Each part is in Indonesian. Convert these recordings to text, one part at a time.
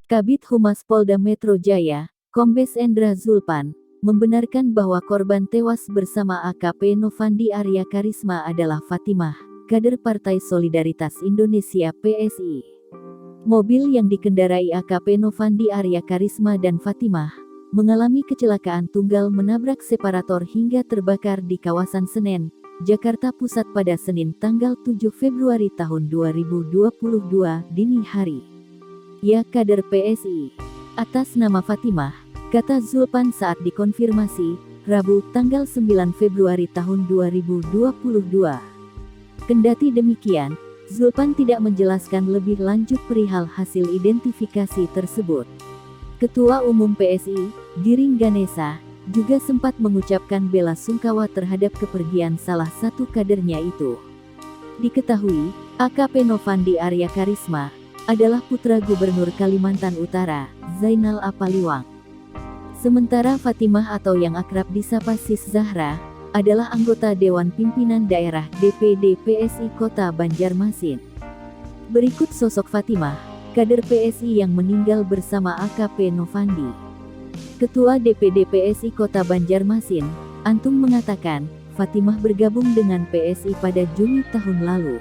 Kabid Humas Polda Metro Jaya, Kombes Endra Zulpan, membenarkan bahwa korban tewas bersama AKP Novandi Arya Karisma adalah Fatimah, kader Partai Solidaritas Indonesia (PSI). Mobil yang dikendarai AKP Novandi Arya Karisma dan Fatimah mengalami kecelakaan tunggal menabrak separator hingga terbakar di kawasan Senen, Jakarta Pusat pada Senin tanggal 7 Februari tahun 2022 dini hari. Ya, kader PSI. Atas nama Fatimah, kata Zulpan saat dikonfirmasi, Rabu tanggal 9 Februari tahun 2022. Kendati demikian, Zulpan tidak menjelaskan lebih lanjut perihal hasil identifikasi tersebut. Ketua Umum PSI, Giring Ganesa, juga sempat mengucapkan bela sungkawa terhadap kepergian salah satu kadernya itu. Diketahui, AKP Novandi Arya Karisma adalah putra Gubernur Kalimantan Utara, Zainal Apaliwang. Sementara Fatimah atau yang akrab disapa Sis Zahra, adalah anggota Dewan Pimpinan Daerah DPD PSI Kota Banjarmasin. Berikut sosok Fatimah, kader PSI yang meninggal bersama AKP Novandi. Ketua DPD PSI Kota Banjarmasin, Antung mengatakan, Fatimah bergabung dengan PSI pada Juni tahun lalu.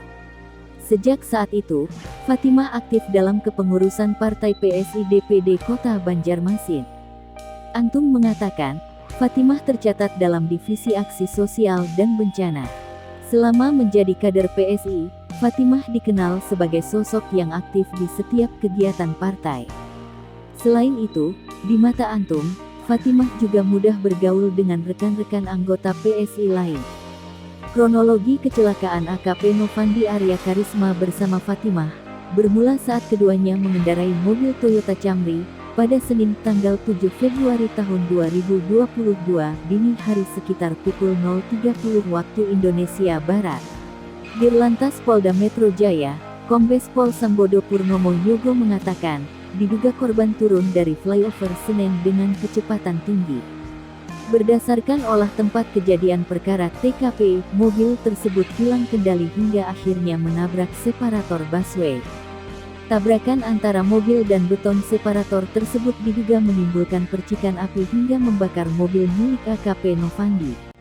Sejak saat itu, Fatimah aktif dalam kepengurusan Partai PSI DPD Kota Banjarmasin. Antung mengatakan, Fatimah tercatat dalam Divisi Aksi Sosial dan Bencana. Selama menjadi kader PSI, Fatimah dikenal sebagai sosok yang aktif di setiap kegiatan partai. Selain itu, di mata Antung, Fatimah juga mudah bergaul dengan rekan-rekan anggota PSI lain. Kronologi kecelakaan AKP Novandi Arya Karisma bersama Fatimah bermula saat keduanya mengendarai mobil Toyota Camry pada Senin tanggal 7 Februari tahun 2022 dini hari sekitar pukul 0.30 waktu Indonesia Barat. Dirlantas Polda Metro Jaya, Kombes Pol Sambodo Purnomo Yogo mengatakan, diduga korban turun dari flyover Senen dengan kecepatan tinggi. Berdasarkan olah tempat kejadian perkara TKP, mobil tersebut hilang kendali hingga akhirnya menabrak separator busway. Tabrakan antara mobil dan beton separator tersebut diduga menimbulkan percikan api hingga membakar mobil milik AKP Novandi.